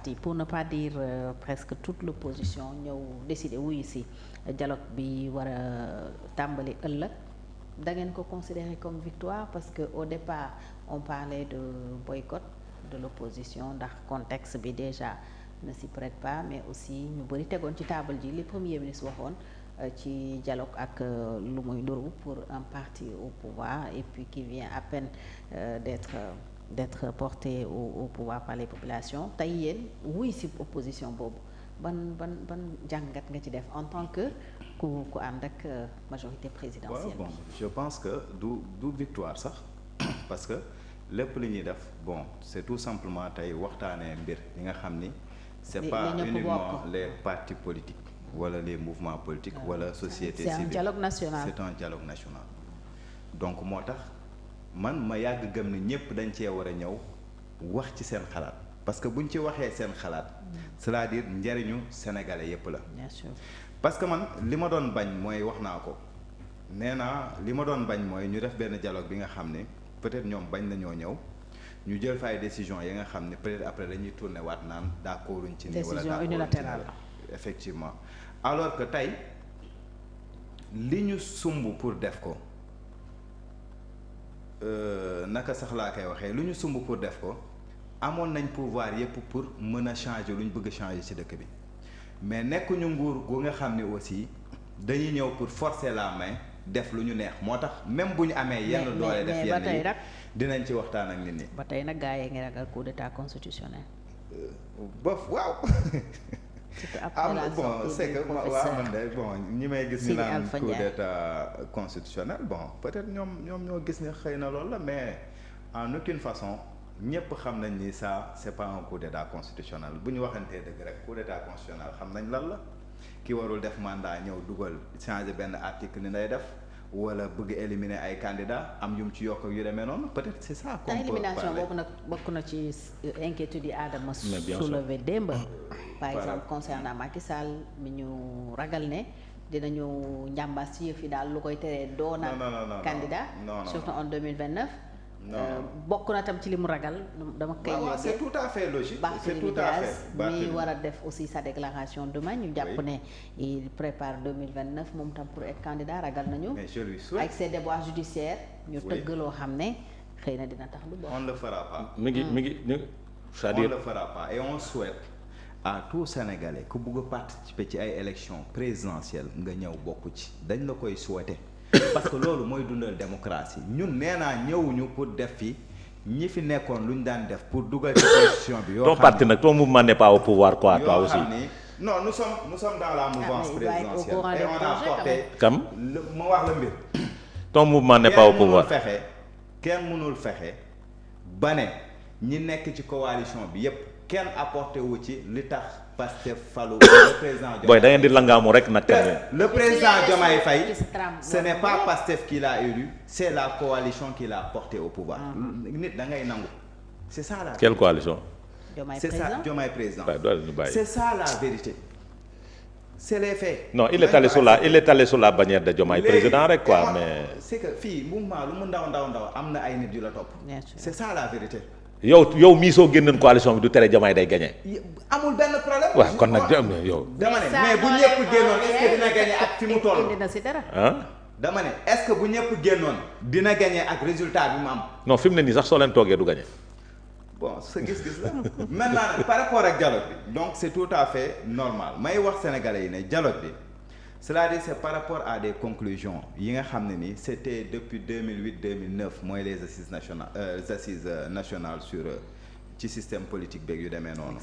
partis pour ne pas dire presque toute l'opposition ñëw décider wuyu si dialogue bi war a tàmbali ëllëg da ngeen ko considérer comme victoire parce que au départ on parlait de boycott de l'opposition ndax contexte bi déjà ne s'y prête pas mais aussi ñu bëri tegoon ci table ji li premier ministre waxoon ci dialogue ak lu muy nduru pour un parti au pouvoir et puis qui vient à peine d'être porté au pouvoir par les populations tey yéen wuy si opposition boobu ban jàngat nga ci def en tant que ku ànd ak majorité présidentielle bon je pense que du victoire sax parce que lépp li ñuy def bon c'est tout simplement tey waxtaanee mbir yi nga xam ni c'est pas uniquement les partis politiques wala les mouvements politiques wala société civile. C'est un dialogue national. C'est un dialogue national. Donc moo tax man ma yàgg gëm ni ñëpp dañ cee war a ñëw wax ci seen xalaat parce que buñ ci waxee seen xalaat c'est-à-dire njariñu sénégalais yépp la. Bien sûr. Parce que man li ma doon bañ mooy wax naa ko nee naa li ma doon bañ mooy ñu def benn dialogue bi nga xam ne peut-être ñoom bañ nañoo ñëw ñu jël fa ay décisions yi nga xam ne peut-être après dañuy tourner waat naan d'accorduñ ci nii wala décision unilatérale. Effectivement alors que tey li ñu sumb pour def ko naka sax laa koy waxee lu ñu sumb pour def ko amoon nañ pouvoir yépp pour mën a changer lu ñu bëgg a changer ci dëkk bi mais nekkuñu nguur gu nga xam ne aussi dañuy ñëw pour forcer la main def lu ñu neex moo tax même bu ñu amee yenn doole def yenn yi dinañ ci waxtaan ak nit ñi. ba tey nag gaa yi ngi ragal coup d'état constitutionnel. bof waaw. Bon c'est que waaw man de bon ñi may gis ni naan coup d'état constitutionnel bon peut-être ñoom ñoo gis ne xëy na loolu la mais en aucune façon ñëpp xam nañ ni ça c'est pas un coup d'état constitutionnel bu ñu waxantee dëgg rek coup d'état constitutionnel xam nañ lan la ki warul def mandat ñëw dugal changer benn article ni day def wala bëgg éliminer ay candidats am yum ci yokk ak yu demee noonu peut-être c'est ça qu'on peut parler. Élimination boobu nag bokk na ci inquiétude yi Adama soulevé démb par exemple concernant Macky Sall mi ñu ragal ne dinañu njàmbaas ci yëf yi daal lu koy teree doona candidat surtout en 2029 bokk na tam ci li mu ragal dama koy yeggee c'est tout à fait logique c'est tout à fait mi war a def aussi sa déclaration demain ñu jàpp ne il prépare 2029 moom tam pour être candidat ragal nañu avec ses déboires judiciaires ñu tëgg loo xam ne xëy na dina tax du bokk. On ne le fera pas. mi ngi c'est-à-dire on ne le fera pas et on souhaite à tout Sénégalais ku bugg a participer ci ay élections présidentielles nga ñëw bokk ci dañ la koy souhaiter parce que loolu mooy dundal démocratie ñun nee naa ñëwuñu pour def fi ñi fi nekkoon lu ñu daan def pour dugal ci constitution bi. yoo xam ton parti nag ton mouvement n'est pas au pouvoir quoi toi aussi. Non, nous sommes dans la mouvance présidentielle et on a porté. Kam ma wax la mbir. ton mouvement n'est pas au pouvoir kenn mënul fexe ba ne ñi nekk ci coalition bi yépp kenn apporté wu ci li tax Pastef falu le président Diomaye. Boy da ngeen di langaamu rek nag. Le président Diomaye Faye ce n'est pas Pastef qui l'a élu c'est la coalition qui l'a porté au pouvoir. Nit da ngay nangu c'est ça la. Quelle coalition? C'est ça Diomaye président. Ouais, c'est ça la vérité. C'est les faits. Non, il est allé sur la bannière de Diomaye président rek quoi mais. C'est que fii mouvement lu mu ndaw am na ay nit yu la topp. C'est ça la vérité. yow mii soo génnoon coalition bi du tere Diomaye day gagné. amul benn problème. waaw kon nag yow. dama ne mais bu ñëpp génnoon est-ce que dina gagné ak fi mu toll. dina si dara. dama ne est-ce que bu ñëpp génnoon dina gagné ak résultat bi mu am. non fi mu ne nii sax soo leen toogee du gagné. Bon sa gis-gis la maintenant par rapport ak dialogue bi donc c'est tout à fait normal may wax sénégalais yi ne dialogue bi c'est-à-dire c'est par rapport à des conclusions yi nga xam ne ni c'était depuis 2008-2009 mooy les assises nationales sur ci système politique beeg yu demee noonu.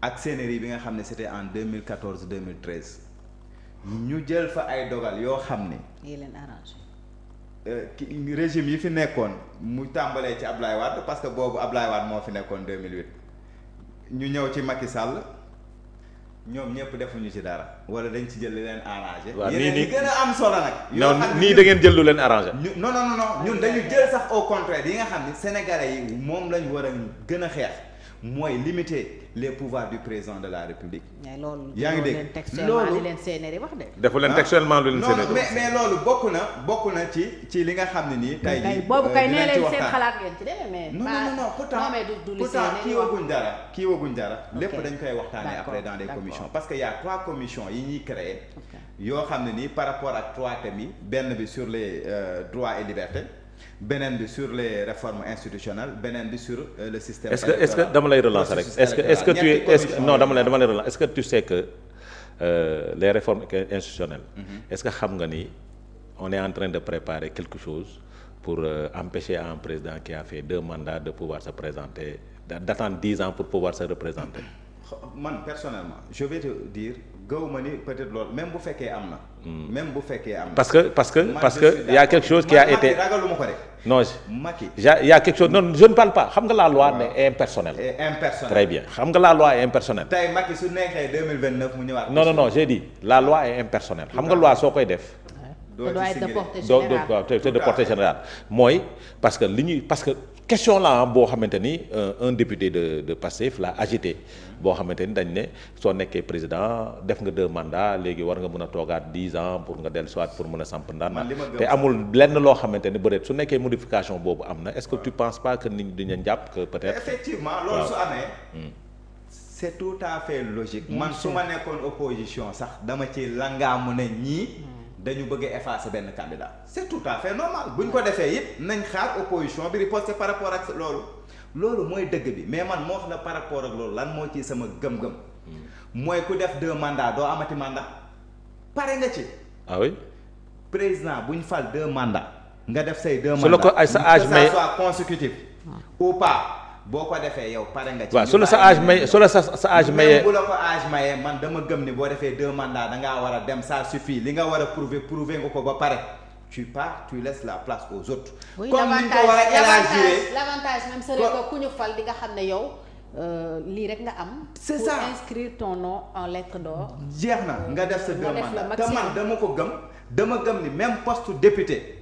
ak CNRI bi nga xam ne c'était en 2014-2013 ñu jël fa ay dogal yoo xam ne. yi leen arrangé. Régime yi fi nekkoon mu tàmbalee ci Ablaye Wade parce que boobu Ablaye Wade moo fi nekkoon 2008 ñu ñëw ci Macky Sall ñoom ñëpp defuñu ci dara wala dañ ci jël li leen arrangé. waaw yeneen yi gën a am solo nag. non nii da ngeen jël lu leen arrangé. non ñun dañu jël sax au contraire yi nga xam ni sénégalais yi moom lañu war a gën a xeex mooy limiter les pouvoirs du président de la République. yaa ngi dégg loolu li leen séenéeri wax de. defu leen textuellement lu leen séenéeri wax mais loolu bokk na ci li nga xam ne nii. tey jii boobu kay nee leen seen xalaat ngeen ci de mais. non pourtant kii waguñ dara lépp dañ koy waxtaanee après dans les commissions parce que y a 3 commissions yi ñuy créer yoo xam ne nii par rapport ak 3 thèmes yi benn bi sur les droits et libertés. beneen bi sur les réformes institutionnelles beneen bi sur le système. est-ce que dama lay relancer rek est-ce que tu es non dama lay relancer est-ce que tu sais que les réformes institutionnelles. est-ce que xam nga ni on est en train de préparer quelque chose pour empêcher un président qui a fait 2 mandats de pouvoir se présenter d'attendre 10 ans pour pouvoir se représenter. man personnellement je vais te dire gëwuma ni peut-être loolu même bu fekkee am na. même bu fekkee am na. parce que y a quelque chose qui a été ragaluma ko rek. non Macky y a quelque chose non je ne parle pas xam nga la loi est impersonnelle. Très bien xam nga la loi est impersonnelle. tey Macky su neexee 2029 mu ñëwaat. non j'ai dit la loi est impersonnelle xam nga loi soo koy def. doit être de portée générale. mooy parce que question la boo xamante ni un député de Pastef l'a agité boo xamante ni dañ ne soo nekkee président def nga 2 mandats léegi war nga mën a toogaat 10 ans pour nga dellu soit pour mën a samp ndaan te amul lenn loo xamante ni peut-être su nekkee modification boobu am na est-ce que tu penses pas que nit ñi dañu jàpp que peut-être. effectivement loolu su amee. c'est tout à fait logique. man su ma nekkoon opposition sax dama ci langaamu ne ñii. dañu bëgg a effacer benn candidat c'est tout à fait normal bu ñu ko defee it nañ xaar opposition bi riposter par rapport ak loolu mooy dëgg bi mais man moo wax la par rapport ak loolu lan moo ci sama gëm-gëm mooy ku def 2 mandats doo amati mandat pare nga ci. ah oui. président bu ñu fal 2 mandats nga def say 2 mandats su la ko ay sa âge may que ça soit consécutif ou pas. boo ko defee yow pare nga ci. waaw su la sa âge may su la sa âge mayee. bu la ko âge mayee man dama gëm ni boo defee 2 mandats da ngaa war a dem ça suffit li nga war a prouver nga ko ba pare tu pars tu laisses la place aux autres. oui, comme ni ñu ko war a élargir l'avantage même serait que ku ñu fal di nga xam ne yow lii rek nga am. c'est ça pour inscrire ton nom en lettres d'or. jeex na nga def sa 2 mandats te man dama gëm ni même poste député.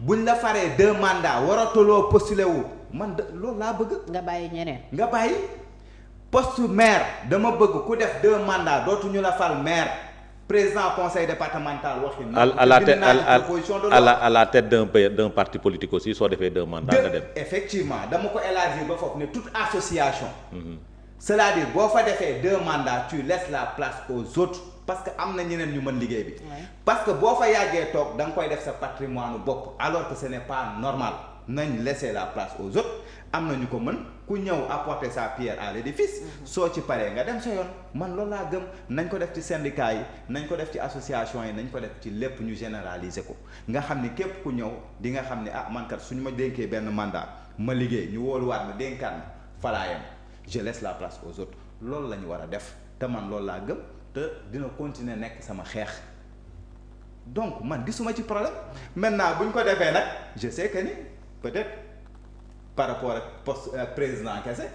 buñ la faree 2 mandats waratuloo postuler wu. man loolu laa bëgg. nga bàyyi ñeneen. nga bàyyi poste maire dama bëgg ku def 2 mandats dootuñu la fal maire président conseil départemental waxi. à la tête d'un parti politique aussi soo defee 2 mandats nga dem. effectivement dama ko élargir ba foofu ne toute association. c'est-à-dire boo fa defee 2 mandats tu laisses la place aux autres parce que am na ñeneen ñu mën liggéey bi. parce que boo fa yàggee toog da nga koy def sa patrimoine bopp alors que ce n'est pas normal. nañ laisser la place aux autres am na ñu ko mën ku ñëw apporter sa pierre à l'édifice soo ci paree nga dem sa yoon man loolu laa gëm nañ ko def ci syndicat yi nañ ko def ci association yi nañ ko def ci lépp ñu généraliser ko nga xam ni képp ku ñëw di nga xam ne ah man kat suñu ma dénkee benn mandat ma liggéey ñu wóoluwaat ma dénkaat ma falaayam je laisse la place aux autres loolu la ñu war a def te man loolu laa gëm te dina continuer nekk sama xeex donc man gisuma ci problème maintenant bu ñu ko defee nag je sais que ni peut-être par rapport ak poste président kese.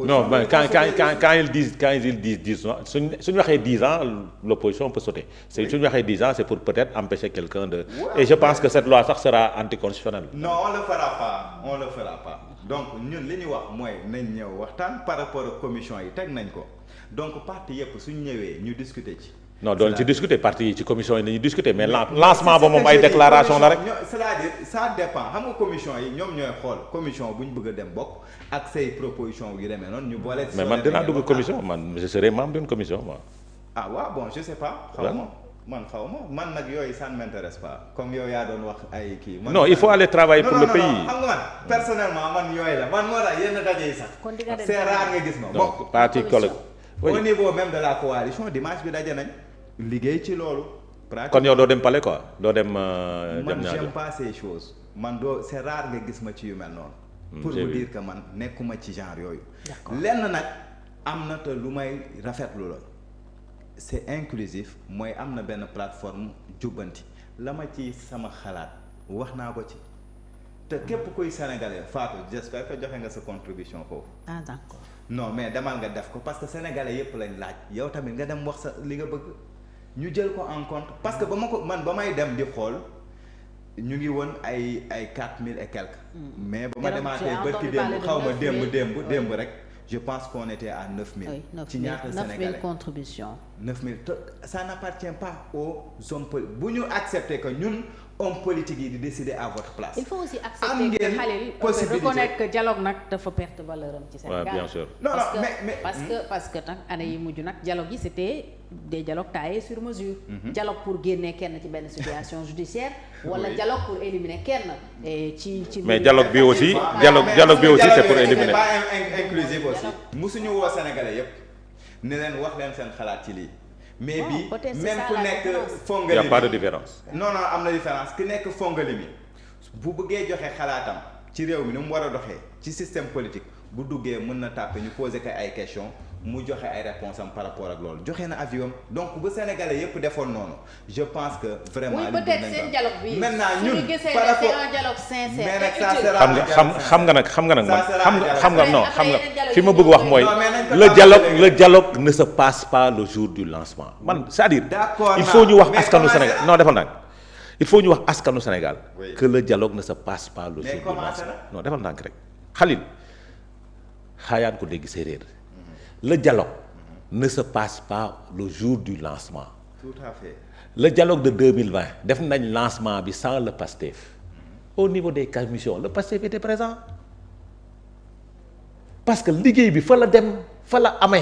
non mais quand ils disent 10 ans suñu waxee 10 ans l'opposition peut sauter suñu waxee 10 ans c'est pour peut-être empêcher quelqu'un de. Ouais, et je pense que cette loi sax sera anticonstitutionnelle. non on le fera pas donc ñun li ñu wax mooy nañ ñëw waxtaan par rapport ak commission yi teg nañ ko donc parti yëpp suñu ñëwee ñu discuter ci. non doon ci discuter parti yi ci commission yi nañu discuter mais lancement ba moom ay déclaration la rek. c'est-à-dire ça dépend xam nga commission yi ñoom ñooy xool commission bu ñu bëgg a dem bokk ak say proposition yu demee noonu ñu boole. mais man dinaa dugg commission man je serai membre d'une commission moi. ah waaw bon je sais pas. xaw ma man nag yooyu ça ne m'intéresse pas comme yow yaa doon wax ay kii. non il faut aller travailler pour le pays. xam nga man personnellement man yooyu la man moo tax yenn daje yi sax. c'est rare nga gis ma. donc parti collègue. au niveau même de la coalition dimanche bi daje nañ. liggéey ci loolu. kon yow doo dem palais quoi doo dem. man j'aime pas ces choses man doo c'est rare nga gis ma ci yu mel noonu. pour vous dire que man nekkuma ci genre yooyu. lenn nag am na te lu may rafetlu la c'est inclusif mooy am na benn plateforme jubbanti la ma ci sama xalaat wax naa ko ci te képp kuy sénégalais Fatou j'espère que joxe nga sa contribution foofu. ah d'accord. non mais demal nga def ko parce que sénégalais yépp lañ laaj yow tamit nga dem wax sa li nga bëgg. ñu jël ko en compte parce que ba may dem di xool ñu ngi woon ay 4000 et quelques. mais ba ma demaatee bërki démb xaw ma démb rek je pense qu'on était à 9000. oui, ci ñaata Sénégalais 9000 contributions. 9000 ça n'appartient pas aux hommes politiques bu ñu accepter que ñun hommes politiques yi di décider à votre place. il faut aussi accepter que Khalil reconnaître que dialogue nag dafa perte valeur am ci Sénégal. Ouais, bien sûr. non mais parce que nag année yi mujj nag dialogue yi c'était des dialogues taillés sur mesure. Dialogue pour génne kenn ci benn situation judiciaire. wala dialogue pour éliminer kenn. ci mais dialogue bi aussi. dialogue bi aussi c'est pour éliminer. pas inclusif aussi. musuñu woo Sénégalais yépp ne leen wax leen seen xalaat ci lii. mais bi même ku nekk fongali y a pas de différence. non am na différence ku nekk fongali mi bu bëggee joxe xalaatam ci réew mi ni mu war a doxee ci système politique bu duggee mën na tàppe ñu poser ko ay questions mu joxe ay réponses am par rapport ak loolu joxe na avis am donc bu Sénégalais yépp defoon noonu je pense que vraiment. oui peut-être seen dialogue bi maintenant ñun par rapport c'est un dialogue sincère et utile. xam nga nag man xam nga fi ma bëgg wax mooy le dialogue ne se passe pas le jour du lancement man c'est-à-dire il faut ñu wax askanu Sénégal non defal ndànk il faut ñu wax askanu Sénégal que le dialogue ne se passe pas le jour du lancement non defal ndànk rek Khalil xaayaan ko dégg séeréer le dialogue ne se passe pas le jour du lancement. Tout à fait. Le dialogue de 2020 def nañ lancement bi sans le PASTEF au niveau des commissions le PASTEF était présent parce que liggéey bi fa la dem fa la amee